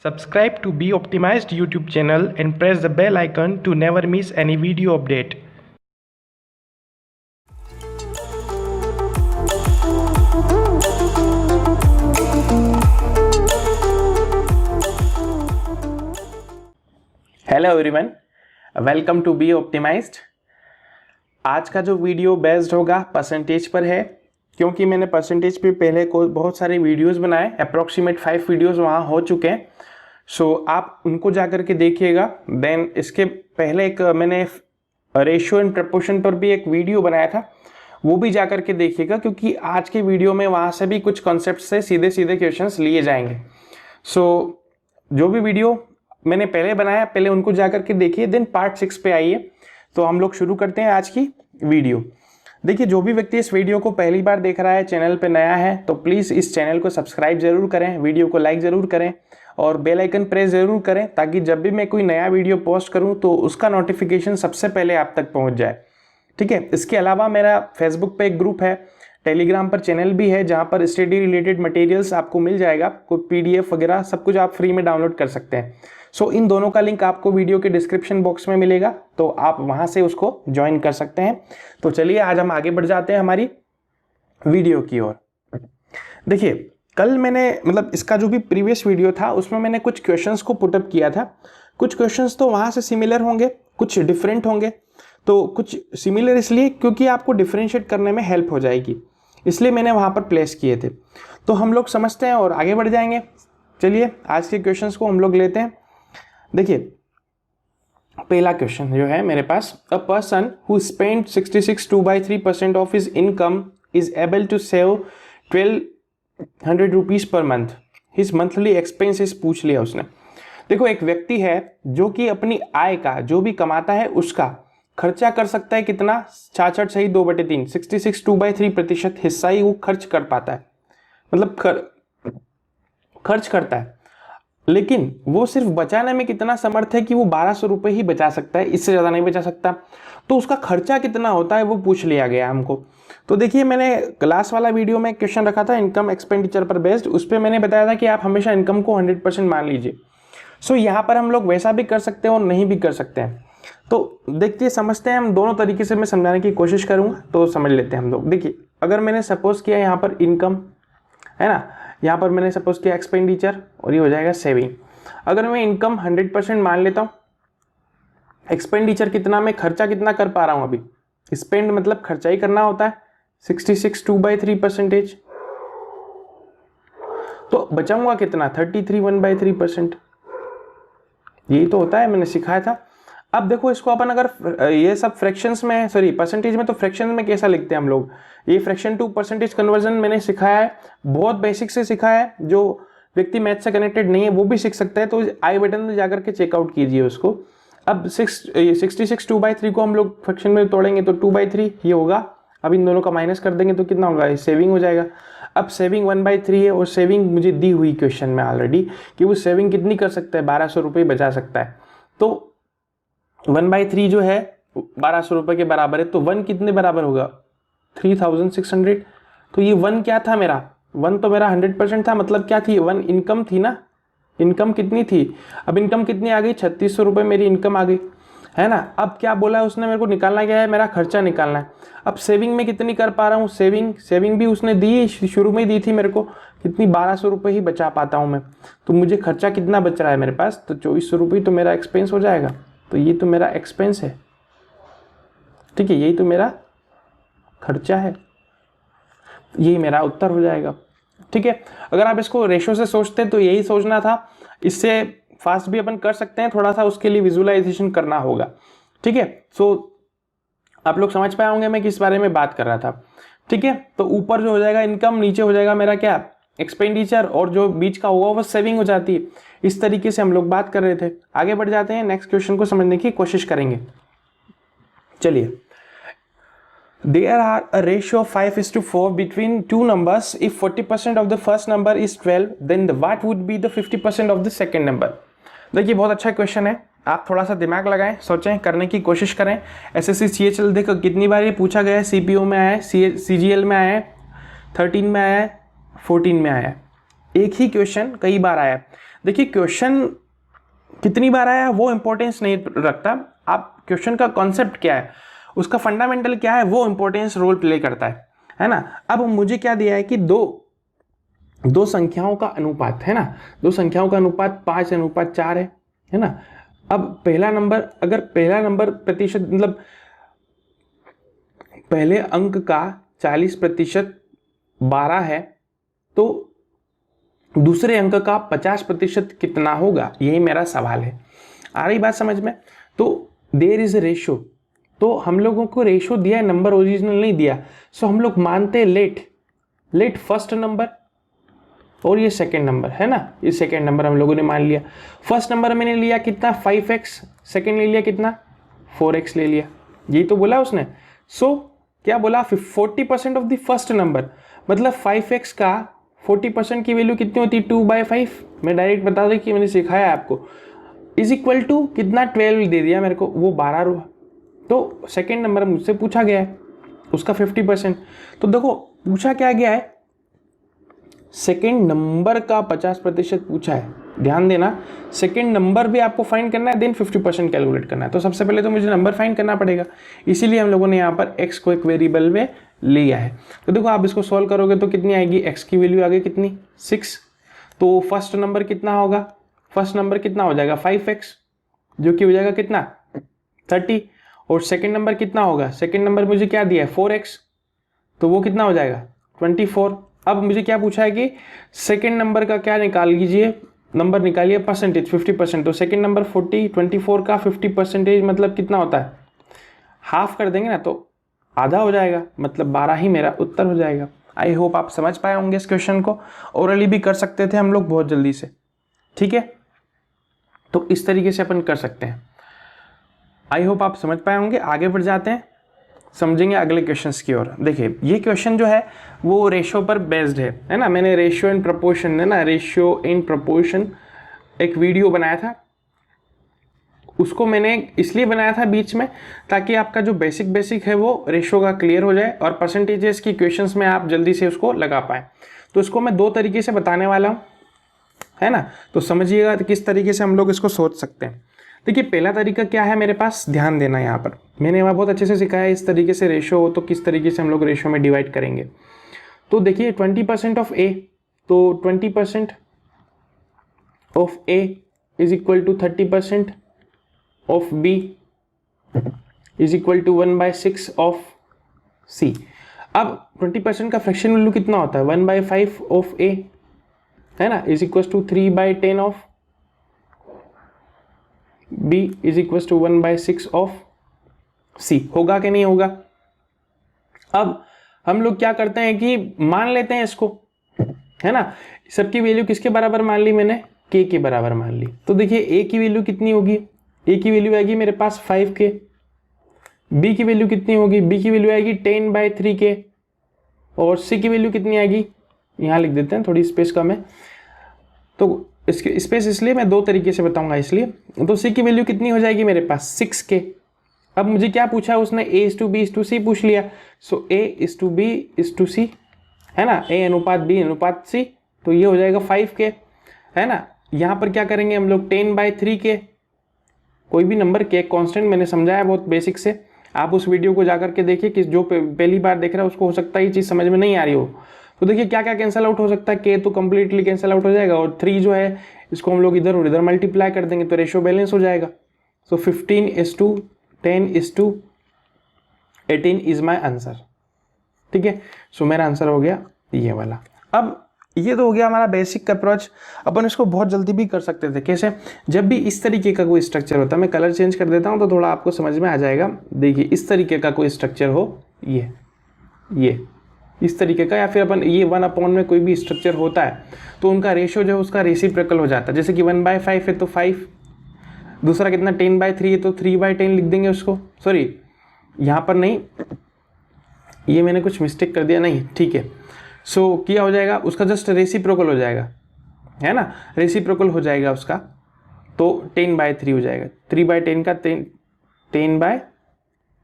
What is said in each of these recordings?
Subscribe to Be Optimized YouTube channel and press the bell icon to never miss any video update. Hello everyone, welcome to be optimized. आज का जो video based होगा percentage पर है, क्योंकि मैंने percentage पे पहले को बहुत सारे वीडियोस बनाए, अप्रॉक्सीमेट 5 वीडियोस वहाँ हो चुके हैं। सो आप उनको जा कर के देखिएगा। देन इसके पहले एक मैंने रेशियो एंड प्रपोर्शन पर भी एक वीडियो बनाया था, वो भी जा कर के देखिएगा, क्योंकि आज के वीडियो में वहाँ से भी कुछ कॉन्सेप्ट से सीधे सीधे क्वेश्चंस लिए जाएंगे। सो जो भी वीडियो मैंने पहले बनाया, पहले उनको जाकर के देखिए, देन पार्ट 6 पे आइए। तो हम लोग शुरू करते हैं आज की वीडियो। देखिए, जो भी व्यक्ति इस वीडियो को पहली बार देख रहा है, चैनल पे नया है, तो प्लीज़ इस चैनल को सब्सक्राइब जरूर करें, वीडियो को लाइक ज़रूर करें और बेल आइकन प्रेस ज़रूर करें, ताकि जब भी मैं कोई नया वीडियो पोस्ट करूँ तो उसका नोटिफिकेशन सबसे पहले आप तक पहुँच जाए। ठीक है। इसके अलावा मेरा फेसबुक पे एक ग्रुप है, टेलीग्राम पर चैनल भी है, जहाँ पर स्टडी रिलेटेड मटेरियल्स आपको मिल जाएगा, कोई PDF वगैरह सब कुछ आप फ्री में डाउनलोड कर सकते हैं। सो इन दोनों का लिंक आपको वीडियो के डिस्क्रिप्शन बॉक्स में मिलेगा, तो आप वहाँ से उसको ज्वाइन कर सकते हैं। तो चलिए आज हम आगे बढ़ जाते हैं हमारी वीडियो की ओर। देखिए, कल मैंने इसका जो भी प्रीवियस वीडियो था उसमें मैंने कुछ क्वेश्चंस को पुटअप किया था। कुछ क्वेश्चंस तो वहाँ से सिमिलर होंगे, कुछ डिफरेंट होंगे। तो कुछ सिमिलर इसलिए क्योंकि आपको डिफरेंशिएट करने में हेल्प हो जाएगी, इसलिए मैंने वहाँ पर प्लेस किए थे। तो हम लोग समझते हैं और आगे बढ़ जाएंगे। चलिए आज के क्वेश्चंस को हम लोग लेते हैं। देखिए, पहला क्वेश्चन जो है मेरे पास, a person who spend 66 2/3% of his income is able to save 1200 rupees per month, his monthly expenses पूछ लिया उसने। देखो, एक व्यक्ति है जो कि अपनी आय का, जो भी कमाता है उसका खर्चा कर सकता है कितना, 66 सही 2/3, 66 2/3% हिस्सा ही वो खर्च कर पाता है, खर्च करता है। लेकिन वो सिर्फ बचाने में कितना समर्थ है कि वो 1200 रुपये ही बचा सकता है, इससे ज़्यादा नहीं बचा सकता। तो उसका खर्चा कितना होता है वो पूछ लिया गया हमको। तो देखिए, मैंने क्लास वाला वीडियो में क्वेश्चन रखा था इनकम एक्सपेंडिचर पर बेस्ड, उस पर मैंने बताया था कि आप हमेशा इनकम को 100% मान लीजिए। सो यहाँ पर हम लोग वैसा भी कर सकते हैं और नहीं भी कर सकते हैं। तो देखते समझते हैं, हम दोनों तरीके से मैं समझाने की कोशिश करूँगा, तो समझ लेते हैं हम लोग। देखिए, अगर मैंने सपोज किया यहाँ पर इनकम है ना, यहाँ पर मैंने सपोज किया एक्सपेंडिचर और ये हो जाएगा सेविंग। अगर मैं इनकम 100% मान लेता हूँ, एक्सपेंडिचर कितना, मैं खर्चा कितना कर पा रहा हूँ अभी, स्पेंड मतलब खर्चा ही करना होता है, 66 2/3%। तो बचाऊंगा कितना, 33 1/3%। यही तो होता है, मैंने सिखाया था। अब देखो, इसको अपन अगर ये सब फ्रैक्शंस में, सॉरी परसेंटेज में, तो फ्रैक्शन में कैसा लिखते हैं हम लोग, ये फ्रैक्शन टू परसेंटेज कन्वर्जन मैंने सिखाया है, बहुत बेसिक से सिखाया है। जो व्यक्ति मैथ से कनेक्टेड नहीं है वो भी सीख सकता है, तो आई बटन में जाकर के चेकआउट कीजिए उसको। अब 66 2/3 को हम लोग फ्रैक्शन में तोड़ेंगे तो 2/3 ये होगा। अब इन दोनों का माइनस कर देंगे तो कितना होगा, सेविंग हो जाएगा। अब सेविंग 1/3 है, और सेविंग मुझे दी हुई क्वेश्चन में ऑलरेडी कि वो सेविंग कितनी कर सकता है, 1200 रुपये बचा सकता है। तो 1/3 जो है 1200 रुपये के बराबर है, तो 1 कितने बराबर होगा, 3600। तो ये 1 क्या था मेरा, 1 तो मेरा 100% था, मतलब क्या थी, 1 इनकम थी ना। इनकम कितनी थी, अब इनकम कितनी आ गई, 3600 रुपये मेरी इनकम आ गई, है ना। अब क्या बोला है उसने, मेरे को निकालना क्या है, मेरा खर्चा निकालना है। अब सेविंग में कितनी कर पा रहा हूँ, सेविंग भी उसने दी, शुरू में दी थी मेरे को, कितनी 1200 रुपये ही बचा पाता हूँ मैं। तो मुझे खर्चा कितना बच रहा है मेरे पास, तो 2400 रुपये तो मेरा एक्सपेंस हो जाएगा। तो ये तो मेरा एक्सपेंस है, ठीक है, यही तो मेरा खर्चा है, यही मेरा उत्तर हो जाएगा। ठीक है। अगर आप इसको रेशो से सोचते तो यही सोचना था, इससे फास्ट भी अपन कर सकते हैं, थोड़ा सा उसके लिए विजुअलाइजेशन करना होगा। ठीक है। सो आप लोग समझ पाए होंगे मैं किस बारे में बात कर रहा था। ठीक है। तो ऊपर जो हो जाएगा इनकम, नीचे हो जाएगा मेरा क्या, एक्सपेंडिचर, और जो बीच का होगा वो सेविंग हो जाती है। इस तरीके से हम लोग बात कर रहे थे। आगे बढ़ जाते हैं, नेक्स्ट क्वेश्चन को समझने की कोशिश करेंगे। चलिए, there are a ratio of 5:4 between two numbers. If 40% of the first number is 12, then what would be the 50% of the second number? देखिए, बहुत अच्छा क्वेश्चन है, आप थोड़ा सा दिमाग लगाएं, सोचें, करने की कोशिश करें। SSC CHL देखो कितनी बार ये पूछा गया है, CPO में आया है, CGL में आया है, 13 में आया है, 14 में आया है, एक ही क्वेश्चन कई बार आया है। देखिए क्वेश्चन कितनी बार आया वो इंपॉर्टेंस नहीं रखता, आप क्वेश्चन का कॉन्सेप्ट क्या है, उसका फंडामेंटल क्या है, वो इंपॉर्टेंस रोल प्ले करता है ना। अब मुझे क्या दिया है कि दो संख्याओं का अनुपात है ना, दो संख्याओं का अनुपात 5:4 है ना। अब पहला नंबर, अगर पहला नंबर प्रतिशत मतलब पहले अंक का 40% 12 है, तो दूसरे अंक का 50% कितना होगा, यही मेरा सवाल है। आ रही बात समझ में? तो देयर इज ए रेशो, तो हम लोगों को रेशो दिया है, नंबर ओरिजिनल नहीं दिया, सो हम लोग मानते हैं लेट फर्स्ट नंबर और ये सेकेंड नंबर है ना, ये सेकेंड नंबर हम लोगों ने मान लिया। फर्स्ट नंबर मैंने लिया कितना 5x, सेकेंड ले लिया कितना 4x ले लिया, यही तो बोला उसने। सो क्या बोला 40% ऑफ द फर्स्ट नंबर, मतलब 5x का 40% की वैल्यू कितनी होती है 2/5। मैं डायरेक्ट बता दूं कि मैंने सिखाया आपको, इज इक्वल टू कितना 12 दे दिया मेरे को, वो 12 तो सेकेंड नंबर मुझसे पूछा गया है उसका 50%। तो देखो पूछा क्या गया है, सेकेंड नंबर का 50% पूछा है, ध्यान देना। सेकेंड नंबर भी आपको फाइंड करना है, देन 50% कैलकुलेट करना है। तो सबसे पहले तो मुझे नंबर फाइंड करना पड़ेगा, इसीलिए हम लोगों ने यहाँ पर x को एक वेरिएबल में लिया है। तो देखो आप इसको सॉल्व करोगे तो कितनी आएगी, x की वैल्यू आ गई कितनी 6, तो फर्स्ट नंबर कितना होगा, फर्स्ट नंबर कितना हो जाएगा 5x, जो कि हो जाएगा कितना 30, और सेकेंड नंबर कितना होगा, सेकेंड नंबर मुझे क्या दिया है 4x, तो वो कितना हो जाएगा 24। अब मुझे क्या पूछा है कि सेकेंड नंबर का क्या निकाल लीजिए, नंबर निकालिए परसेंटेज 50%, तो सेकेंड नंबर 24 का 50% मतलब कितना होता है, हाफ कर देंगे ना तो आधा हो जाएगा, मतलब 12 ही मेरा उत्तर हो जाएगा। आई होप आप समझ पाए होंगे इस क्वेश्चन को, ओरली भी कर सकते थे हम लोग बहुत जल्दी से, ठीक है। तो इस तरीके से अपन कर सकते हैं, आई होप आप समझ पाए होंगे। आगे बढ़ जाते हैं, समझेंगे अगले क्वेश्चंस की ओर। देखिए ये क्वेश्चन जो है वो रेशियो पर बेस्ड है ना। मैंने रेशियो एंड प्रपोर्शन है ना, रेशियो एंड प्रपोर्शन एक वीडियो बनाया था, उसको मैंने इसलिए बनाया था बीच में ताकि आपका जो बेसिक है वो रेशियो का क्लियर हो जाए और परसेंटेजेस की क्वेश्चंस में आप जल्दी से उसको लगा पाए। तो इसको मैं 2 तरीके से बताने वाला हूँ, है ना, तो समझिएगा किस तरीके से हम लोग इसको सोच सकते हैं। देखिए पहला तरीका क्या है मेरे पास, ध्यान देना, यहाँ पर मैंने वहाँ बहुत अच्छे से सिखाया है, इस तरीके से रेशो हो तो किस तरीके से हम लोग रेशो में डिवाइड करेंगे। तो देखिए 20% ऑफ ए, तो 20% of A is equal to 30% of B is equal to 1/6 of C. अब 20% का फ्रैक्शन वैल्यू कितना होता है 1/5 ऑफ ए, है ना, is equal to 3/10 of b is equal to 1/6 of c। होगा कि नहीं होगा? अब हम लोग क्या करते हैं कि मान लेते हैं इसको, है ना, सबकी वैल्यू किसके बराबर मान ली मैंने, k के बराबर मान ली। तो देखिए a की वैल्यू कितनी होगी, a की वैल्यू आएगी मेरे पास 5k, b की वैल्यू कितनी होगी, b की वैल्यू आएगी 10/3k, और c की वैल्यू कितनी आएगी, यहाँ लिख देते हैं, थोड़ी स्पेस कम है तो इसके स्पेस इसलिए मैं 2 तरीके से बताऊंगा इसलिए। तो c की वैल्यू कितनी हो जाएगी मेरे पास 6k। अब मुझे क्या पूछा है उसने, a is to b is to c पूछ लिया, सो a is to b is to c, है ना, a अनुपात b अनुपात c, तो ये हो जाएगा 5k, है ना। यहाँ पर क्या करेंगे हम लोग 10/3k, कोई भी नंबर के कांस्टेंट मैंने समझाया बहुत बेसिक से, आप उस वीडियो को जाकर के देखिए कि जो पहली बार देख रहा है उसको हो सकता है ये चीज़ समझ में नहीं आ रही हो। तो देखिए क्या क्या कैंसिल आउट हो सकता है, के तो कंप्लीटली कैंसिल आउट हो जाएगा, और 3 जो है इसको हम लोग इधर और इधर मल्टीप्लाई कर देंगे तो रेशियो बैलेंस हो जाएगा। सो 15:10:18 इज माई आंसर, ठीक है। सो मेरा आंसर हो गया ये वाला। अब ये तो हो गया हमारा बेसिक अप्रोच, अपन इसको बहुत जल्दी भी कर सकते थे। कैसे, जब भी इस तरीके का कोई स्ट्रक्चर होता है, मैं कलर चेंज कर देता हूँ तो थोड़ा आपको समझ में आ जाएगा। देखिए इस तरीके का कोई स्ट्रक्चर हो, ये इस तरीके का, या फिर अपन ये 1/, में कोई भी स्ट्रक्चर होता है तो उनका रेशियो जो है उसका रेसिप्रोकल हो जाता है। जैसे कि 1/5 है तो 5, दूसरा कितना 10/3 है तो 3/10 लिख देंगे उसको, सॉरी यहाँ पर नहीं, ये मैंने कुछ मिस्टेक कर दिया, नहीं ठीक है। सो क्या हो जाएगा उसका, जस्ट रेसिप्रोकल हो जाएगा, है ना, रेसिप्रोकल हो जाएगा उसका, तो 10/3 हो जाएगा, 3/10 का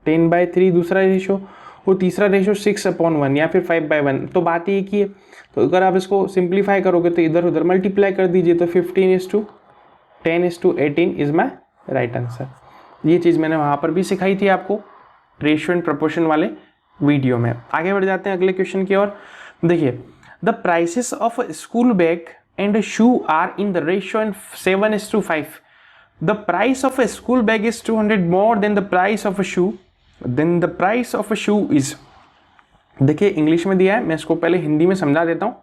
10/3 दूसरा रेशियो, वो तीसरा रेशो 6/1 या फिर 5/1, तो बात ये की है। तो अगर आप इसको सिंप्लीफाई करोगे तो इधर उधर मल्टीप्लाई कर दीजिए, तो 15:10:18 इज माई राइट आंसर। ये चीज़ मैंने वहाँ पर भी सिखाई थी आपको रेशियो एंड प्रोपोर्शन वाले वीडियो में। आगे बढ़ जाते हैं अगले क्वेश्चन की ओर। देखिए, the prices of school bag and shoe are in the ratio and 7:5। The price of a school bag is 200 more than the price of a shoe, then the price of a shoe is। देखिए English में दिया है, मैं इसको पहले हिंदी में समझा देता हूँ।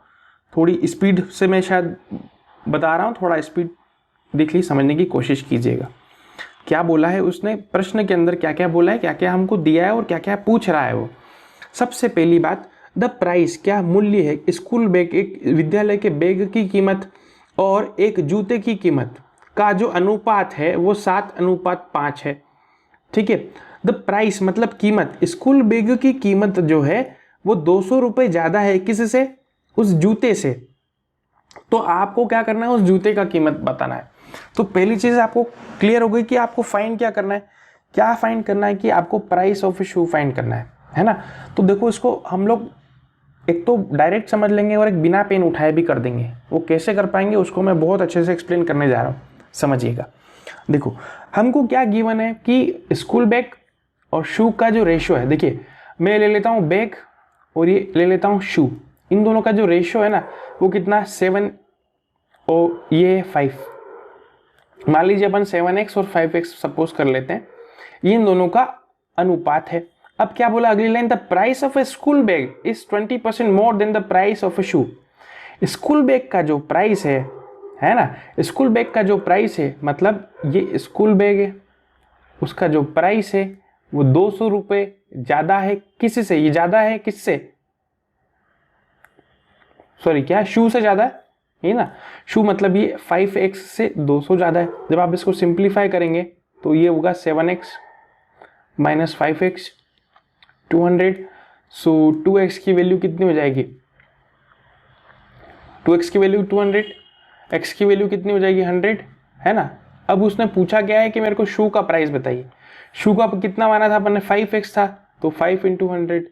थोड़ी स्पीड से मैं शायद बता रहा हूँ, थोड़ा स्पीड देख ली, समझने की कोशिश कीजिएगा। क्या बोला है उसने प्रश्न के अंदर, क्या क्या बोला है, क्या क्या हमको दिया है और क्या क्या पूछ रहा है वो। सबसे पहली बात, द प्राइस क्या मूल्य है, स्कूल बैग एक विद्यालय के बैग की कीमत और एक जूते की कीमत का जो अनुपात है वो 7:5 है। ठीक है, द प्राइस मतलब कीमत, स्कूल बैग की कीमत जो है वो 200 रुपये ज़्यादा है किससे, उस जूते से। तो आपको क्या करना है, उस जूते का कीमत बताना है। तो पहली चीज़ आपको क्लियर हो गई कि आपको फाइंड क्या करना है, क्या फाइंड करना है कि आपको प्राइस ऑफ शू फाइंड करना है ना। तो देखो इसको हम लोग एक तो डायरेक्ट समझ लेंगे और एक बिना पेन उठाए भी कर देंगे। वो कैसे कर पाएंगे उसको मैं बहुत अच्छे से एक्सप्लेन करने जा रहा हूँ, समझिएगा। देखो हमको क्या गिवन है कि स्कूल बैग और शू का जो रेशियो है, देखिए मैं ले लेता हूँ बैग और ये ले लेता हूँ शू, इन दोनों का जो रेशियो है ना वो कितना 7 और ये 5। मान लीजिए अपन 7x और 5x सपोज कर लेते हैं, ये इन दोनों का अनुपात है। अब क्या बोला अगली line, the price of A school bag is 20% more than the price of A shoe. School bag का जो प्राइस है ना, स्कूल बैग का जो प्राइस है मतलब ये स्कूल बैग है, उसका जो प्राइस है वो 200 रुपये ज़्यादा है किससे, ये ज़्यादा है किससे, सॉरी क्या शू से ज़्यादा है, ये ना शू मतलब ये 5x से 200 ज़्यादा है। जब आप इसको सिंप्लीफाई करेंगे तो ये होगा 7x माइनस 5x 200। सो 2x की वैल्यू कितनी हो जाएगी, 2x की वैल्यू 200, x की वैल्यू कितनी हो जाएगी 100, है ना। अब उसने पूछा क्या है कि मेरे को शू का प्राइस बताइए। शू का कितना माना था अपन ने, 5x था, तो 5 × 100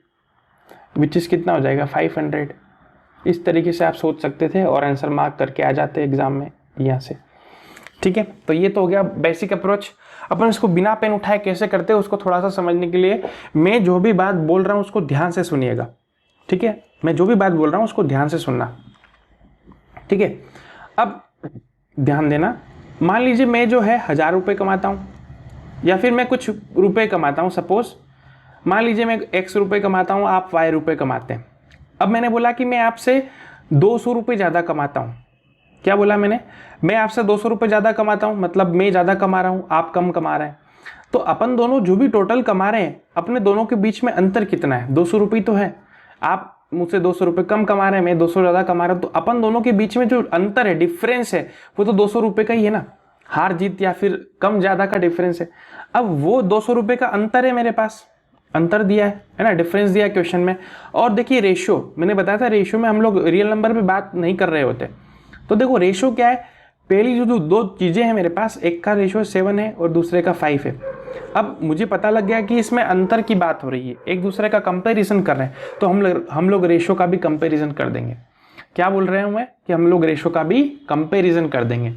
विच इज़ कितना हो जाएगा 500। इस तरीके से आप सोच सकते थे और आंसर मार्क करके आ जाते एग्जाम में यहाँ से। ठीक है, तो ये तो हो गया बेसिक अप्रोच। अपन इसको बिना पेन उठाए कैसे करते हैं उसको थोड़ा सा समझने के लिए मैं जो भी बात बोल रहा हूँ उसको ध्यान से सुनिएगा। ठीक है, मैं जो भी बात बोल रहा हूँ उसको ध्यान से सुनना। ठीक है, अब ध्यान देना, मान लीजिए मैं जो है 1000 रुपये कमाता हूँ या फिर मैं कुछ रुपए कमाता हूँ, सपोज मान लीजिए मैं x रुपये कमाता हूँ, आप y रुपये कमाते हैं। अब मैंने बोला कि मैं आपसे 200 रुपये ज़्यादा कमाता हूँ। क्या बोला मैंने, मैं आपसे 200 रुपये ज़्यादा कमाता हूँ, मतलब मैं ज़्यादा कमा रहा हूँ, आप कम कमा रहे हैं। तो अपन दोनों जो भी टोटल कमा रहे हैं अपने दोनों के बीच में अंतर कितना है, 200 रुपये तो है। आप मुझसे 200 रुपये कम कमा रहे हैं, मैं 200 ज़्यादा कमा रहा हूँ, तो अपन दोनों के बीच में जो अंतर है, डिफरेंस है, वो तो 200 रुपये का ही है ना। हार जीत या फिर कम ज़्यादा का डिफरेंस है। अब वो 200 रुपये का अंतर है, मेरे पास अंतर दिया है ना, डिफरेंस दिया है क्वेश्चन में। और देखिए रेशियो, मैंने बताया था रेशियो में हम लोग रियल नंबर पे बात नहीं कर रहे होते। तो देखो रेशियो क्या है, पहली जो दो चीज़ें हैं मेरे पास, एक का रेशियो 7 है और दूसरे का 5 है। अब मुझे पता लग गया कि इसमें अंतर की बात हो रही है, एक दूसरे का कंपैरिजन कर रहे हैं, तो हम लोग रेशियो का भी कंपैरिजन कर देंगे। क्या बोल रहे हैं मैं कि हम लोग रेशियो का भी कंपैरिजन कर देंगे।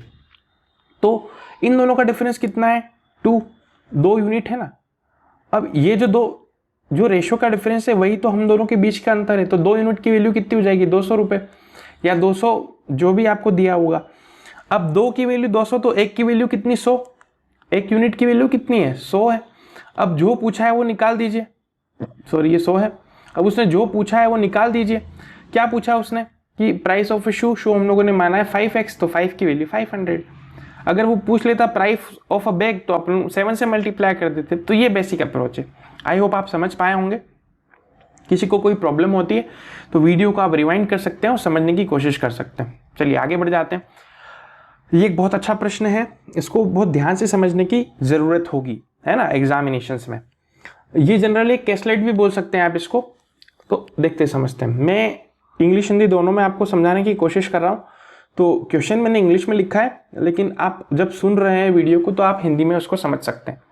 तो इन दोनों का डिफरेंस कितना है, 2 यूनिट है ना। अब ये जो रेशियो का डिफरेंस है वही तो हम दोनों के बीच का अंतर है। तो 2 यूनिट की वैल्यू कितनी हो जाएगी, 200 रुपये या 200 जो भी आपको दिया होगा। अब 2 की वैल्यू 200 तो 1 की वैल्यू कितनी, 100। 1 यूनिट की वैल्यू कितनी है, 100 है। अब जो पूछा है वो निकाल दीजिए, सॉरी ये 100 है। अब उसने जो पूछा है वो निकाल दीजिए। क्या पूछा उसने कि प्राइस ऑफ ए शू हम लोगों ने माना है 5x, तो 5 की वैल्यू 500। अगर वो पूछ लेता प्राइस ऑफ अ बैग तो अपन 7 से मल्टीप्लाई कर देते। तो ये बेसिक अप्रोच है। आई होप आप समझ पाए होंगे। किसी को कोई प्रॉब्लम होती है तो वीडियो को आप रिवाइंड कर सकते हैं और समझने की कोशिश कर सकते हैं। चलिए आगे बढ़ जाते हैं। ये एक बहुत अच्छा प्रश्न है, इसको बहुत ध्यान से समझने की ज़रूरत होगी, है ना, एग्जामिनेशंस में। ये जनरली कैसलेट भी बोल सकते हैं आप इसको। तो देखते समझते हैं। मैं इंग्लिश हिंदी दोनों में आपको समझाने की कोशिश कर रहा हूँ। तो क्वेश्चन मैंने इंग्लिश में लिखा है, लेकिन आप जब सुन रहे हैं वीडियो को तो आप हिंदी में उसको समझ सकते हैं।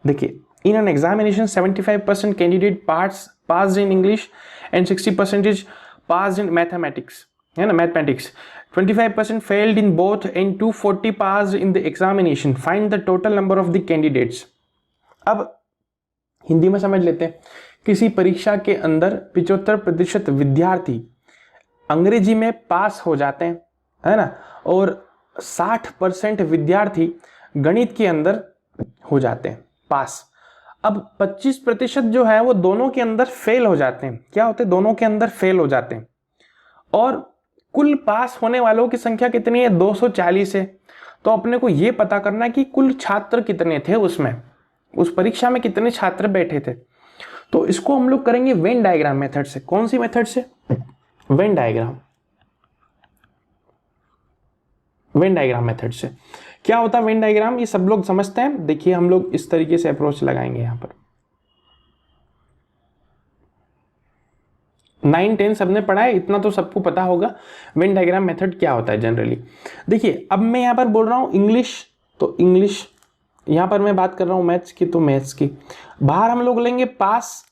देखिए, in an examination 75% candidate passed in English and 60% passed in mathematics, है ना, mathematics. 25% failed in both and 240 passed in the examination. Find the total number of the candidates. अब हिंदी में समझ लेते हैं। किसी परीक्षा के अंदर 75% विद्यार्थी अंग्रेजी में पास हो जाते हैं, है ना, और 60% विद्यार्थी गणित के अंदर हो जाते हैं पास। अब 25% जो है वो दोनों के अंदर फेल हो जाते हैं। क्या होते हैं? दोनों के अंदर फेल हो जाते हैं। और कुल पास होने वालों की संख्या कितनी है? 240 है। तो अपने को ये पता करना है कि कुल छात्र कितने थे उसमें, उस परीक्षा में कितने छात्र बैठे थे। तो इसको हम लोग करेंगे वेन डायग्राम मेथड से। कौन सी मेथड से? Venn diagram, Venn diagram method से। क्या होता है वेन डायग्राम? ये सब लोग समझते हैं। देखिए हम लोग इस तरीके से अप्रोच लगाएंगे यहां पर। 9, 10 सबने पढ़ा है, इतना तो सबको पता होगा वेन डायग्राम मेथड क्या होता है जनरली। देखिए अब मैं यहां पर बोल रहा हूं इंग्लिश, तो इंग्लिश, यहां पर मैं बात कर रहा हूं मैथ्स की, तो मैथ्स की। बाहर हम लोग लेंगे पास,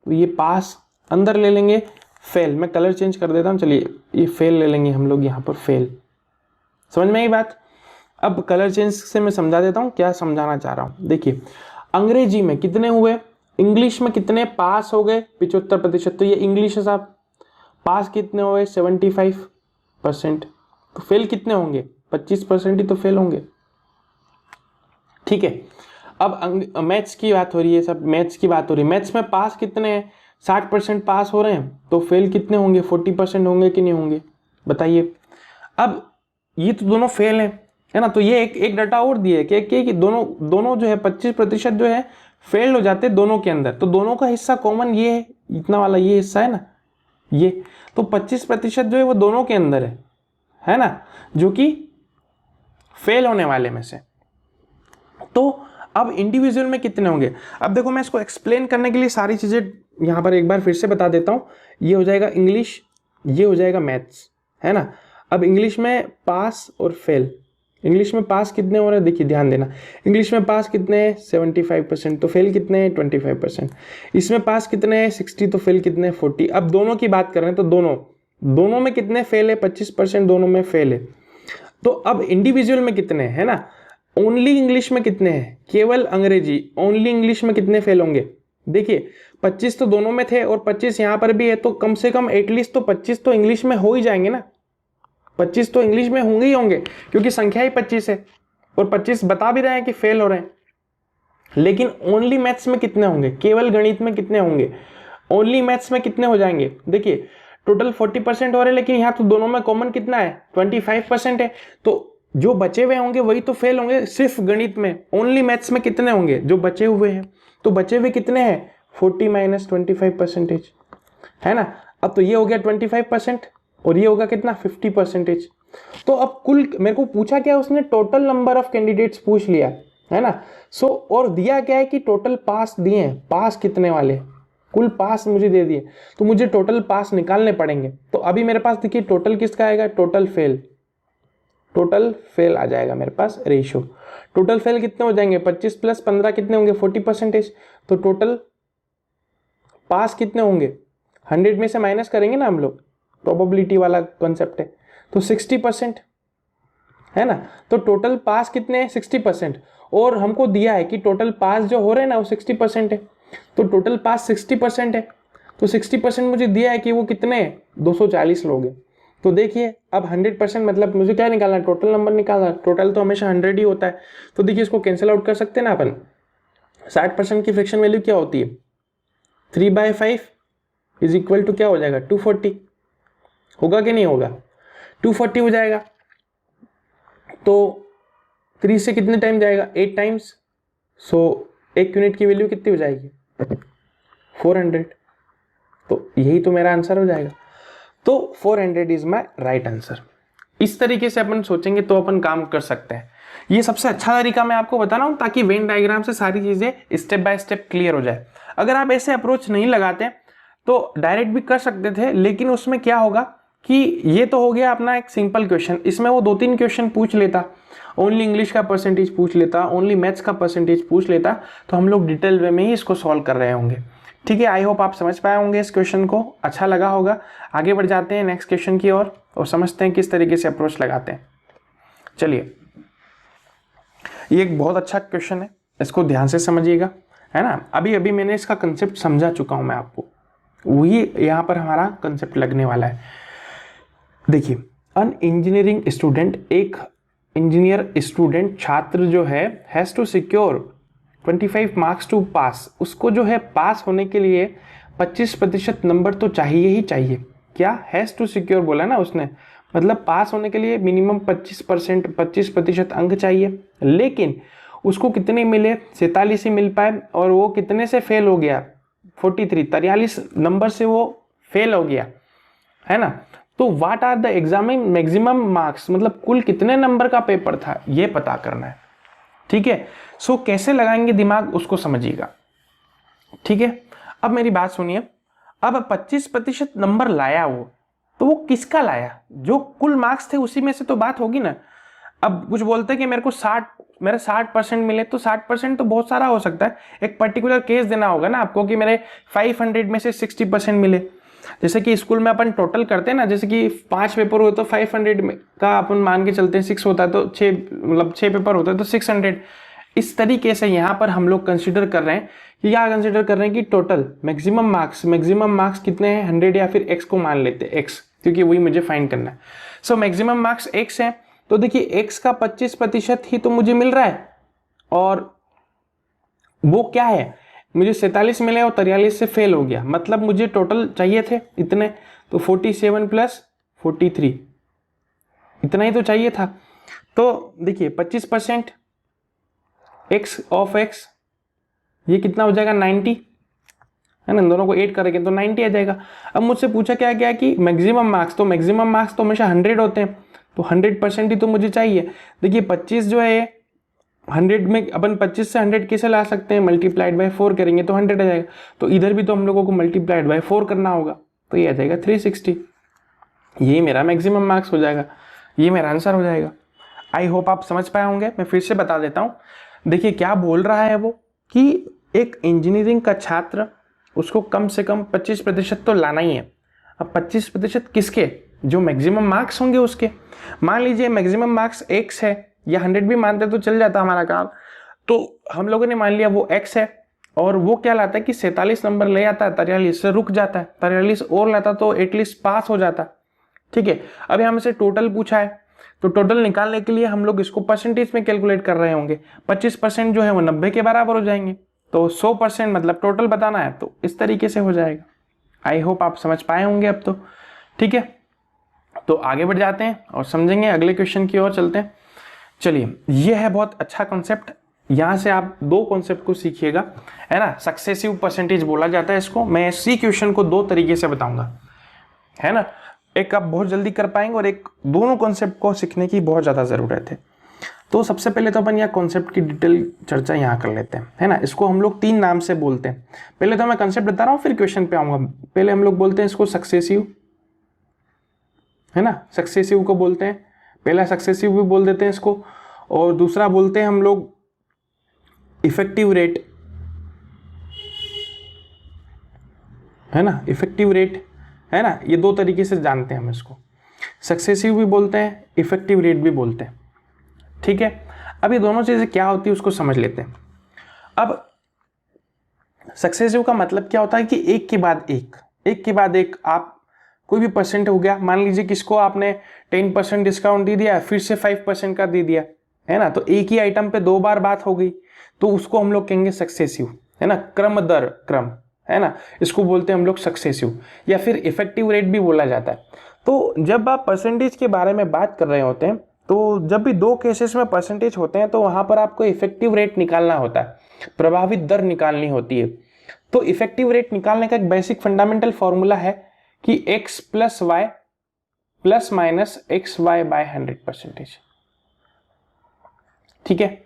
तो ये पास, अंदर ले लेंगे फेल। मैं कलर चेंज कर देता हूं, चलिए ये फेल ले लेंगे हम लोग यहां पर, फेल। समझ में आई बात? अब कलर चेंज से मैं समझा देता हूं क्या समझाना चाह रहा हूं। देखिए अंग्रेजी में कितने हुए, इंग्लिश में कितने पास हो गए? 75%। तो ये इंग्लिश है साहब। पास कितने हो गए? 75%। तो फेल कितने होंगे? 25% ही तो फेल होंगे। ठीक है, अब मैथ्स की बात हो रही है, सब मैथ्स की बात हो रही है। मैथ्स में पास कितने हैं? 60% पास हो रहे हैं, तो फेल कितने होंगे? 40% होंगे कि नहीं होंगे? बताइए। अब ये तो दोनों फेल हैं, है ना। तो ये एक डाटा और दिए कि दोनों जो है 25% जो है फेल हो जाते हैं दोनों के अंदर। तो दोनों का हिस्सा कॉमन ये है, इतना वाला ये हिस्सा है ना, ये। तो 25% जो है वो दोनों के अंदर है ना, जो कि फेल होने वाले में से। तो अब इंडिविजुअल में कितने होंगे? अब देखो मैं इसको एक्सप्लेन करने के लिए सारी चीजें यहां पर एक बार फिर से बता देता हूं। ये हो जाएगा इंग्लिश, ये हो जाएगा मैथ्स, है ना। अब इंग्लिश में पास और फेल। इंग्लिश में पास कितने हो रहे हैं? देखिए ध्यान देना, इंग्लिश में पास कितने हैं? 75%। तो फेल कितने हैं? 25%। इसमें पास कितने हैं? 60। तो फेल कितने हैं? 40। अब दोनों की बात कर रहे हैं, तो दोनों में कितने फेल है? 25% दोनों में फेल है। तो अब इंडिविजुअल में कितने हैं, है ना। ओनली इंग्लिश में कितने हैं? केवल अंग्रेजी, ओनली इंग्लिश में कितने फेल होंगे? देखिए 25 तो दोनों में थे और 25 यहां पर भी है, तो कम से कम एटलीस्ट तो 25 तो इंग्लिश में हो ही जाएंगे ना। 25 तो इंग्लिश में होंगे ही होंगे, क्योंकि संख्या ही 25 है और 25 बता भी रहे हैं कि फेल हो रहे हैं। लेकिन ओनली मैथ्स में कितने होंगे? केवल गणित में कितने होंगे? ओनली मैथ्स में कितने हो जाएंगे? देखिए टोटल 40% हो रहे हैं, लेकिन यहाँ तो दोनों में कॉमन कितना है? 25% है। तो जो बचे हुए होंगे वही तो फेल होंगे सिर्फ गणित में। ओनली मैथ्स में कितने होंगे? जो बचे हुए हैं। तो बचे हुए कितने हैं? 40 - 25%, है ना। अब तो ये हो गया 25% और ये होगा कितना? 50%। तो अब कुल मेरे को पूछा क्या उसने? टोटल नंबर ऑफ कैंडिडेट्स पूछ लिया, है ना। सो और दिया क्या है कि टोटल पास दिए हैं। पास कितने वाले? कुल पास मुझे दे दिए, तो मुझे टोटल पास निकालने पड़ेंगे। तो अभी मेरे पास देखिए टोटल किसका आएगा? Total fail. टोटल फेल आ जाएगा मेरे पास रेशियो। टोटल फेल कितने हो जाएंगे? 25 + 15 कितने होंगे? 40%। तो टोटल पास कितने होंगे? 100 में से माइनस करेंगे ना हम लोग, प्रोबेबिलिटी वाला कॉन्सेप्ट है, तो 60%, है ना। तो टोटल पास कितने हैं? 60%। और हमको दिया है कि टोटल पास जो हो रहे हैं ना वो 60% है। तो टोटल पास 60% है, तो 60% मुझे दिया है कि वो कितने हैं? 240 लोग हैं। तो देखिए अब 100% मतलब मुझे क्या निकालना है? टोटल नंबर निकालना है। टोटल तो हमेशा 100 ही होता है। तो देखिए इसको कैंसिल आउट कर सकते हैं ना अपन। 60% की फ्रैक्शन वैल्यू क्या होती है? 3/5 = क्या हो जाएगा? 240। होगा कि नहीं होगा? 240 हो जाएगा। तो 3 से कितने टाइम जाएगा? 8 टाइम्स। सो 1 यूनिट की वैल्यू कितनी हो जाएगी? 400। तो यही तो मेरा आंसर हो जाएगा। तो 400 इज माई राइट आंसर। इस तरीके से अपन सोचेंगे तो अपन काम कर सकते हैं। ये सबसे अच्छा तरीका मैं आपको बता रहा हूं, ताकि वेन डायग्राम से सारी चीजें स्टेप बाय स्टेप क्लियर हो जाए। अगर आप ऐसे अप्रोच नहीं लगाते तो डायरेक्ट भी कर सकते थे, लेकिन उसमें क्या होगा कि ये तो हो गया अपना एक सिंपल क्वेश्चन, इसमें वो 2-3 क्वेश्चन पूछ लेता, ओनली इंग्लिश का परसेंटेज पूछ लेता, ओनली मैथ्स का परसेंटेज पूछ लेता, तो हम लोग डिटेल वे में ही इसको सॉल्व कर रहे होंगे। ठीक है, आई होप आप समझ पाए होंगे इस क्वेश्चन को, अच्छा लगा होगा। आगे बढ़ जाते हैं नेक्स्ट क्वेश्चन की ओर और समझते हैं किस तरीके से अप्रोच लगाते हैं। चलिए, ये एक बहुत अच्छा क्वेश्चन है, इसको ध्यान से समझिएगा, है ना। अभी अभी मैंने इसका कंसेप्ट समझा चुका हूं मैं आपको, वही यहाँ पर हमारा कंसेप्ट लगने वाला है। देखिए, अन इंजीनियरिंग स्टूडेंट, एक इंजीनियर स्टूडेंट छात्र जो है, has to secure 25 marks to pass, उसको जो है पास होने के लिए 25% नंबर तो चाहिए ही चाहिए। क्या हैज़ टू सिक्योर बोला ना उसने, मतलब पास होने के लिए मिनिमम 25% अंक चाहिए, लेकिन उसको कितने मिले, 47 ही मिल पाए, और वो कितने से फेल हो गया, 43 नंबर से वो फेल हो गया, है ना। तो what are the examining maximum marks, मतलब कुल कितने नंबर का पेपर था, ये पता करना है। ठीक है, सो कैसे लगाएंगे दिमाग उसको समझिएगा। ठीक है, अब मेरी बात सुनिए, अब 25% नंबर लाया वो, तो वो किसका लाया, जो कुल मार्क्स थे उसी में से तो बात होगी ना। अब कुछ बोलते हैं कि मेरे 60% मिले, तो 60% तो बहुत सारा हो सकता है, एक पर्टिकुलर केस देना होगा ना आपको कि मेरे 500 में से 60% मिले। जैसे कि स्कूल में अपन टोटल करते हैं ना, जैसे कि 5 पेपर हुए तो 500 में का अपन मान के चलते हैं, 6 होता है तो 6 पेपर होता है तो 600। इस तरीके से यहाँ पर हम लोग कंसिडर कर रहे हैं कि क्या कंसिडर कर रहे हैं कि टोटल मैक्सिमम मार्क्स कितने हैं, 100 या फिर x को मान लेते हैं, x, क्योंकि वही मुझे फाइंड करना है। सो मैक्सिमम मार्क्स x है, तो देखिए x का 25% ही तो मुझे मिल रहा है, और वो क्या है, मुझे 47 मिले और 43 से फेल हो गया, मतलब मुझे टोटल चाहिए थे इतने, तो 47 + 43 इतना ही तो चाहिए था। तो देखिए 25% x ऑफ x, ये कितना हो जाएगा, 90, है ना, दोनों को 8 करेंगे तो 90 आ जाएगा। अब मुझसे पूछा क्या गया कि मैक्सिमम मार्क्स तो हमेशा 100 होते हैं, तो 100% ही तो मुझे चाहिए। देखिए 25 जो है 100 में अपन 25 से 100 कैसे ला सकते हैं, मल्टीप्लाइड बाय 4 करेंगे तो 100 आ जाएगा, तो इधर भी तो हम लोगों को मल्टीप्लाइड बाय 4 करना होगा, तो ये आ जाएगा 360। ये मेरा मैक्सिमम मार्क्स हो जाएगा, ये मेरा आंसर हो जाएगा। आई होप आप समझ पाए होंगे। मैं फिर से बता देता हूँ, देखिए क्या बोल रहा है वो कि एक इंजीनियरिंग का छात्र, उसको कम से कम 25% तो लाना ही है। अब 25% किसके, जो मैक्सिमम मार्क्स होंगे उसके। मान लीजिए मैक्सिमम मार्क्स x है, या 100 भी मानते तो चल जाता हमारा काम, तो हम लोगों ने मान लिया वो x है, और वो क्या लाता है कि 47 नंबर ले आता है, 43 से रुक जाता है, 43 और लाता तो एटलीस्ट पास हो जाता। ठीक है, अब हमसे टोटल पूछा है, तो टोटल निकालने के लिए हम लोग इसको परसेंटेज में कैलकुलेट कर रहे होंगे। 25% जो है वो 90 के बराबर हो जाएंगे, तो 100% मतलब टोटल बताना है, तो इस तरीके से हो जाएगा। आई होप आप समझ पाए होंगे अब तो। ठीक है, तो आगे बढ़ जाते हैं और समझेंगे, अगले क्वेश्चन की ओर चलते हैं। चलिए, ये है बहुत अच्छा कॉन्सेप्ट, यहाँ से आप 2 कॉन्सेप्ट को सीखिएगा, है ना। सक्सेसिव परसेंटेज बोला जाता है इसको। मैं इसी क्वेश्चन को 2 तरीके से बताऊंगा, है ना। एक आप बहुत जल्दी कर पाएंगे और एक दोनों कॉन्सेप्ट को सीखने की बहुत ज़्यादा ज़रूरत है। तो सबसे पहले तो अपन यहाँ कॉन्सेप्ट की डिटेल चर्चा यहाँ कर लेते हैं, है ना। इसको हम लोग 3 नाम से बोलते हैं। पहले तो मैं कॉन्सेप्ट बता रहा हूँ, फिर क्वेश्चन पे आऊँगा। पहले हम लोग बोलते हैं इसको सक्सेसिव, है ना, सक्सेसिव को बोलते हैं, पहला सक्सेसिव भी बोल देते हैं इसको, और दूसरा बोलते हैं हम लोग इफेक्टिव रेट, है ना, इफेक्टिव रेट, है ना। ये 2 तरीके से जानते हैं हम इसको, सक्सेसिव भी बोलते हैं, इफेक्टिव रेट भी बोलते हैं। ठीक है, अब ये दोनों चीजें क्या होती है उसको समझ लेते हैं। अब सक्सेसिव का मतलब क्या होता है कि एक के बाद एक आप कोई भी परसेंट हो गया, मान लीजिए किसको आपने 10% डिस्काउंट दे दिया, फिर से 5% का दे दिया, है ना, तो एक ही आइटम पे 2 बार बात हो गई, तो उसको हम लोग कहेंगे सक्सेसिव, है ना, क्रम दर क्रम, है ना, इसको बोलते हैं हम लोग सक्सेसिव, या फिर इफेक्टिव रेट भी बोला जाता है। तो जब आप परसेंटेज के बारे में बात कर रहे होते हैं, तो जब भी 2 केसेस में परसेंटेज होते हैं, तो वहां पर आपको इफेक्टिव रेट निकालना होता है, प्रभावित दर निकालनी होती है। तो इफेक्टिव रेट निकालने का एक बेसिक फंडामेंटल फॉर्मूला है कि x + y ± xy बाय 100%। ठीक है,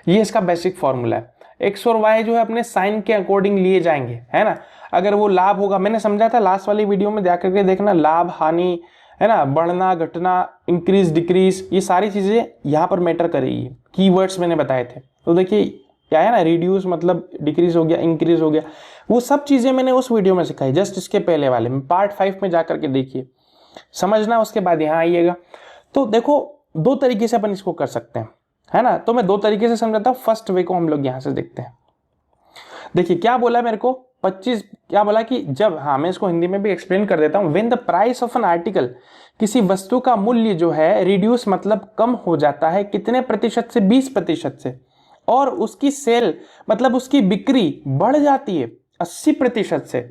ये इसका बेसिक फॉर्मूला है। x और y जो है अपने साइन के अकॉर्डिंग लिए जाएंगे, है ना। अगर वो लाभ होगा, मैंने समझा था लास्ट वाली वीडियो में, जाकर के देखना, लाभ हानि, है ना, बढ़ना घटना, इंक्रीज डिक्रीज, ये सारी चीजें यहाँ पर मैटर करेगी, कीवर्ड्स मैंने बताए थे। तो देखिए क्या है ना, रिड्यूस मतलब डिक्रीज हो गया, इंक्रीज हो गया, वो सब चीजें मैंने उस वीडियो में सिखाई, जस्ट इसके पहले वाले में, पार्ट 5 में जाकर के देखिए, समझना, उसके बाद यहाँ आइएगा। तो देखो दो तरीके से अपन इसको कर सकते हैं, है ना। तो मैं दो तरीके से समझाता हूँ। फर्स्ट वे को हम लोग यहाँ से देखते हैं। देखिए क्या बोला मेरे को, 25 क्या बोला कि जब, हाँ मैं इसको हिंदी में भी एक्सप्लेन कर देता हूँ। When the price of an article, किसी वस्तु का मूल्य जो है रिड्यूस मतलब कम हो जाता है, कितने प्रतिशत से, 20% से, और उसकी सेल मतलब उसकी बिक्री बढ़ जाती है 80% से,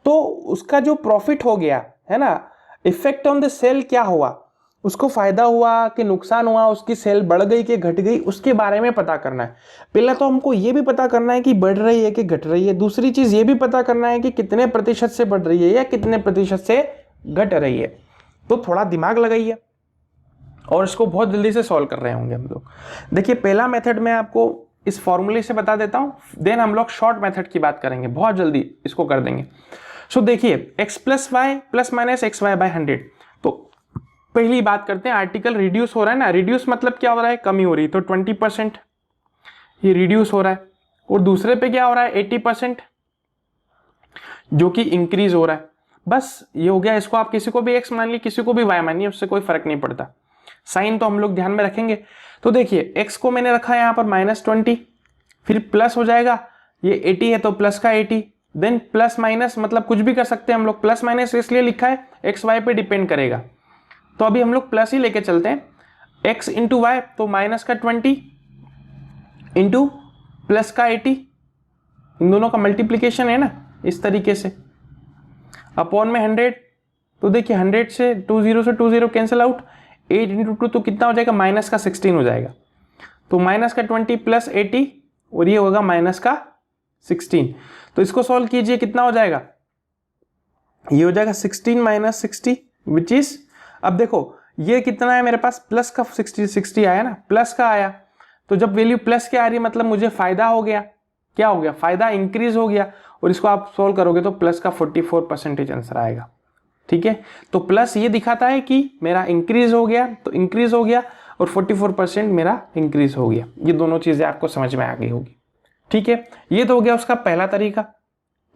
तो उसका जो प्रॉफिट हो गया है ना, इफेक्ट ऑन द सेल क्या हुआ, उसको फायदा हुआ कि नुकसान हुआ, उसकी सेल बढ़ गई कि घट गई, उसके बारे में पता करना है। पहला तो हमको ये भी पता करना है कि बढ़ रही है कि घट रही है, दूसरी चीज ये भी पता करना है कि कितने प्रतिशत से बढ़ रही है या कितने प्रतिशत से घट रही है। तो थोड़ा दिमाग लगाइए और इसको बहुत जल्दी से सॉल्व कर रहे होंगे हम लोग। देखिए पहला मेथड मैं आपको इस फॉर्मूले से बता देता हूं, देन हम लोग शॉर्ट मेथड की बात करेंगे, बहुत जल्दी इसको कर देंगे। सो देखिए x plus y plus minus x y by 100। तो पहली बात करते हैं, आर्टिकल रिड्यूस हो रहा है ना, रिड्यूस मतलब क्या हो रहा है, कमी हो रही है, तो 20% ये रिड्यूस हो रहा है, और दूसरे पे क्या हो रहा है 80% जो कि इंक्रीज हो रहा है। बस ये हो गया। इसको आप किसी को भी x मान लीजिए, किसी को भी y मानिए, उससे कोई फर्क नहीं पड़ता, साइन तो हम लोग ध्यान में रखेंगे। तो देखिए x को मैंने रखा है यहाँ पर -20, फिर प्लस हो जाएगा, ये 80 है तो प्लस का 80, देन प्लस माइनस मतलब कुछ भी कर सकते हैं हम लोग, प्लस माइनस इसलिए लिखा है एक्स वाई पे डिपेंड करेगा, तो अभी हम लोग प्लस ही लेके चलते हैं। x इंटू वाई तो माइनस का 20 इंटू प्लस का 80, इन दोनों का मल्टीप्लीकेशन है ना, इस तरीके से, अपॉन में 100। तो देखिए 100 से 20 से 20 कैंसिल आउट, 8 इंटू 2 तो कितना हो जाएगा, माइनस का 16 हो जाएगा। तो माइनस का 20 प्लस 80 और ये होगा माइनस का 16। तो इसको सॉल्व कीजिए, कितना हो जाएगा, ये हो जाएगा 16 माइनस 60 विच इज, अब देखो ये कितना है मेरे पास, प्लस का 60 आया ना, प्लस का आया, तो जब वैल्यू प्लस की आ रही है मतलब मुझे फायदा हो गया, क्या हो गया, फायदा इंक्रीज हो गया, और इसको आप सोल्व करोगे तो प्लस का 44% आंसर आएगा। ठीक है, तो प्लस ये दिखाता है कि मेरा इंक्रीज हो गया, तो इंक्रीज हो गया, और 44% मेरा इंक्रीज हो गया। ये दोनों चीजें आपको समझ में आ गई होगी। ठीक है, ये तो हो गया उसका पहला तरीका।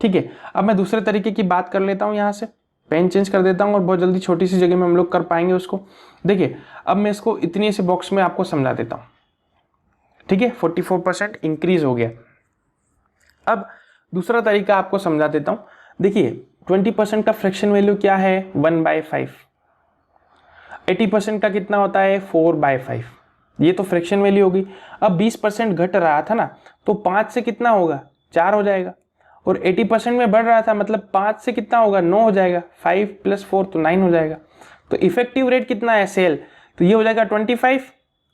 ठीक है, अब मैं दूसरे तरीके की बात कर लेता हूं, यहां से पेन चेंज कर देता हूं और बहुत जल्दी छोटी सी जगह में हम लोग कर पाएंगे उसको। देखिए अब मैं इसको इतनी से बॉक्स में आपको समझा देता हूं। ठीक है, 44% इंक्रीज हो गया। अब दूसरा तरीका आपको समझा देता हूं। देखिए 20% का फ्रैक्शन वैल्यू क्या है, 1/5। 80% का कितना होता है, 4/5। ये तो फ्रैक्शन वैल्यू होगी। अब 20% घट रहा था ना, तो 5 से कितना होगा, 4 हो जाएगा, और 80% में बढ़ रहा था मतलब 5 से कितना होगा, 9 हो जाएगा, 5 + 4 तो 9 हो जाएगा। तो इफेक्टिव रेट कितना है सेल, तो ये हो जाएगा 25,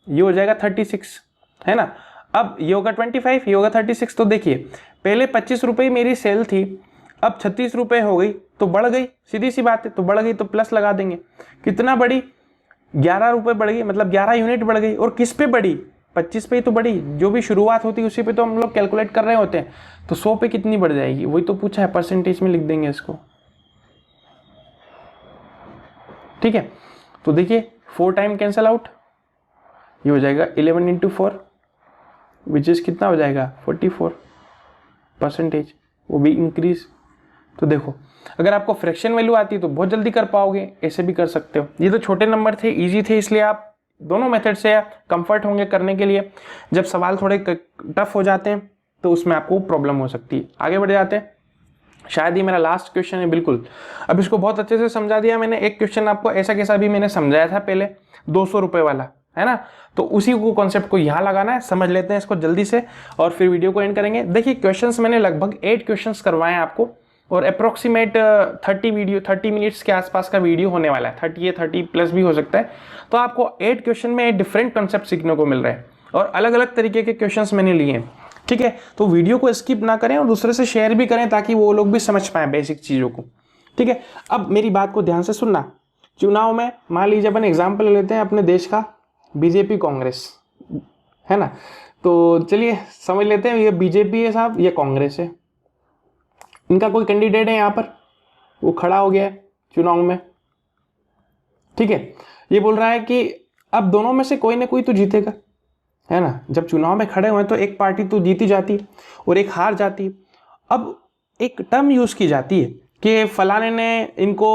ये हो जाएगा 36, है ना। अब ये होगा 25, ये होगा 36। तो देखिए पहले 25 रुपये मेरी सेल थी, अब 36 रुपये हो गई, तो बढ़ गई, सीधी सी बात है, तो बढ़ गई तो प्लस लगा देंगे। कितना बढ़ी, 11 रुपये बढ़ गई, मतलब 11 यूनिट बढ़ गई। और किस पे बढ़ी, 25 पे ही तो बढ़ी, जो भी शुरुआत होती है उसी पे तो हम लोग कैलकुलेट कर रहे होते हैं। तो 100 पे कितनी बढ़ जाएगी, वही तो पूछा है, परसेंटेज में लिख देंगे इसको। ठीक है, तो देखिए 4 टाइम कैंसल आउट, ये हो जाएगा 11 × 4 विच इज कितना हो जाएगा, 44%, वो भी इंक्रीज। तो देखो अगर आपको फ्रैक्शन वैल्यू आती है तो बहुत जल्दी कर पाओगे, ऐसे भी कर सकते हो। ये तो छोटे नंबर थे, इजी थे, इसलिए आप दोनों मेथड से कंफर्ट होंगे करने के लिए। जब सवाल थोड़े टफ हो जाते हैं तो उसमें आपको प्रॉब्लम हो सकती है। आगे बढ़ जाते हैं, शायद ये मेरा लास्ट क्वेश्चन है बिल्कुल। अब इसको बहुत अच्छे से समझा दिया मैंने। एक क्वेश्चन आपको ऐसा कैसा भी मैंने समझाया था पहले, 200 रुपये वाला, है ना, तो उसी को कॉन्सेप्ट को यहाँ लगाना है। समझ लेते हैं इसको जल्दी से और फिर वीडियो को एंड करेंगे। देखिए क्वेश्चंस मैंने लगभग 8 क्वेश्चंस करवाए हैं आपको, और अप्रोक्सीमेट 30 मिनट्स के आसपास का वीडियो होने वाला है। 30 या 30+ भी हो सकता है। तो आपको 8 क्वेश्चन में डिफरेंट कॉन्सेप्ट सीखने को मिल रहे हैं, और अलग अलग तरीके के क्वेश्चंस मैंने लिए हैं। ठीक है, तो वीडियो को स्किप ना करें और दूसरे से शेयर भी करें ताकि वो लोग भी समझ पाएं बेसिक चीज़ों को। ठीक है, अब मेरी बात को ध्यान से सुनना। चुनाव में मान लीजिए अपन एग्जाम्पल ले लेते हैं अपने देश का, बीजेपी कांग्रेस, है ना। तो चलिए समझ लेते हैं, ये बीजेपी है साहब, ये कांग्रेस है। इनका कोई कैंडिडेट है यहाँ पर, वो खड़ा हो गया है चुनाव में। ठीक है, ये बोल रहा है कि अब दोनों में से कोई ना कोई तो जीतेगा, है ना। जब चुनाव में खड़े हुए तो एक पार्टी तो जीती जाती और एक हार जाती। अब एक टर्म यूज़ की जाती है कि फलाने ने इनको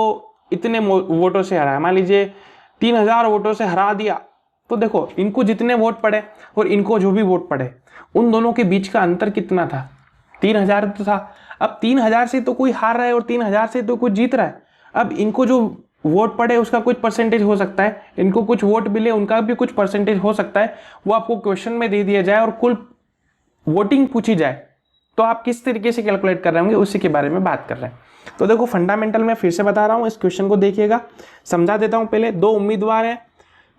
इतने वोटों से हराया, मान लीजिए 3000 वोटों से हरा दिया, तो देखो इनको जितने वोट पड़े और इनको जो भी वोट पड़े उन दोनों के बीच का अंतर कितना था, 3000 तो था। अब 3000 से तो कोई हार रहा है और 3000 से तो कोई जीत रहा है। अब इनको जो वोट पड़े उसका कुछ परसेंटेज हो सकता है, इनको कुछ वोट मिले उनका भी कुछ परसेंटेज हो सकता है, वो आपको क्वेश्चन में दे दिया जाए और कुल वोटिंग पूछी जाए तो आप किस तरीके से कैलकुलेट कर रहे होंगे उसी के बारे में बात कर रहे हैं। तो देखो फंडामेंटल में फिर से बता रहा हूँ, इस क्वेश्चन को देखिएगा, समझा देता हूँ। पहले दो उम्मीदवार हैं,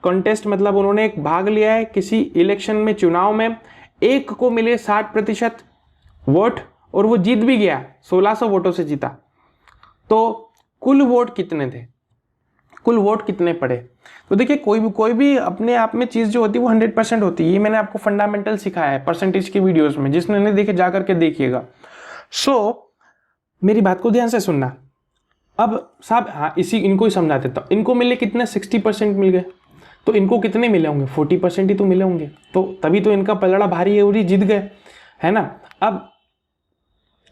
कॉन्टेस्ट मतलब उन्होंने एक भाग लिया है किसी इलेक्शन में, चुनाव में, एक को मिले 60% वोट और वो जीत भी गया, 1600 वोटों से जीता, तो कुल वोट कितने थे, कुल वोट कितने पड़े। तो देखिए कोई भी अपने आप में चीज़ जो होती है वो 100% होती है। ये मैंने आपको फंडामेंटल सिखाया है परसेंटेज की वीडियोस में, जिसने नहीं देखे जा करके देखिएगा। मेरी बात को ध्यान से सुनना। अब साहब हाँ इनको ही समझा देता हूँ। इनको मिले कितने, 60% मिल गए, तो इनको कितने मिले होंगे, 40% ही तो मिले होंगे, तो तभी तो इनका पलड़ा भारी है और ये जीत गए, है ना। अब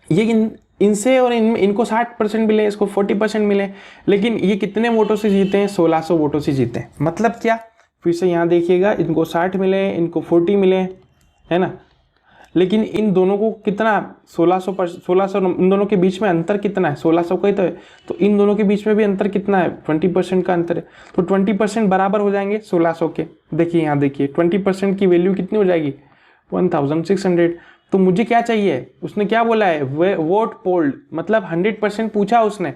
ये इनसे और इनको 60% मिले, इसको 40% मिले, लेकिन ये कितने वोटों से जीते हैं, 1600 वोटों से जीते हैं। मतलब क्या, फिर से यहाँ देखिएगा, इनको 60 मिले, इनको 40 मिले, है ना, लेकिन इन दोनों को कितना 1600 इन दोनों के बीच में अंतर कितना है, 1600 का ही तो है, तो इन दोनों के बीच में भी अंतर कितना है, 20% का अंतर है, तो 20% बराबर हो जाएंगे 1600 के। देखिए यहाँ देखिए 20% की वैल्यू कितनी हो जाएगी, 1600। तो मुझे क्या चाहिए, उसने क्या बोला है, वोट पोल्ड, मतलब 100% पूछा उसने,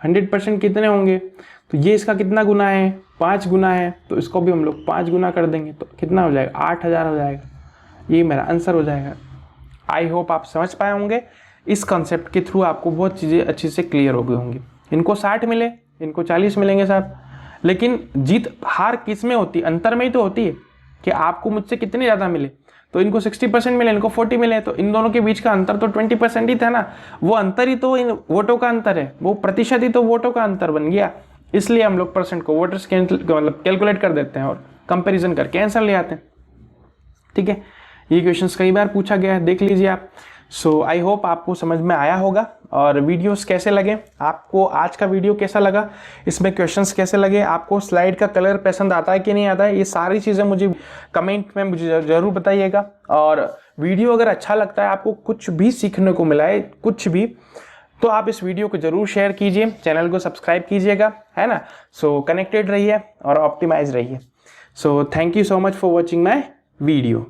100% कितने होंगे, तो ये इसका कितना गुना है, 5 गुना है, तो इसको भी हम लोग 5 गुना कर देंगे तो कितना हो जाएगा, 8000 हो जाएगा। ये मेरा आंसर हो जाएगा। आई होप आप समझ पाए होंगे, इस कॉन्सेप्ट के थ्रू आपको बहुत चीज़ें अच्छी से क्लियर हो गई होंगी। इनको 60 मिले, इनको 40 मिलेंगे साहब, लेकिन जीत हार किस में होती है, अंतर में ही तो होती है कि आपको मुझसे कितने ज़्यादा मिले। तो इनको 60% मिले, इनको 40 मिले, तो इन दोनों के बीच का अंतर तो 20% ही था ना। वो अंतर ही तो इन वोटों का अंतर है, वो प्रतिशत ही तो वोटों का अंतर बन गया। इसलिए हम लोग परसेंट को वोटर्स मतलब कैलकुलेट कर देते हैं और कंपेरिजन करके आंसर ले आते हैं। ठीक है, ये क्वेश्चंस कई बार पूछा गया है, देख लीजिए आप। सो आई होप आपको समझ में आया होगा। और वीडियोस कैसे लगे आपको, आज का वीडियो कैसा लगा, इसमें क्वेश्चंस कैसे लगे, आपको स्लाइड का कलर पसंद आता है कि नहीं आता है, ये सारी चीज़ें मुझे कमेंट में मुझे ज़रूर बताइएगा। और वीडियो अगर अच्छा लगता है, आपको कुछ भी सीखने को मिला है, कुछ भी, तो आप इस वीडियो को ज़रूर शेयर कीजिए, चैनल को सब्सक्राइब कीजिएगा, है ना। सो कनेक्टेड रहिए और ऑप्टिमाइज रहिए। So thank you so much for watching my video.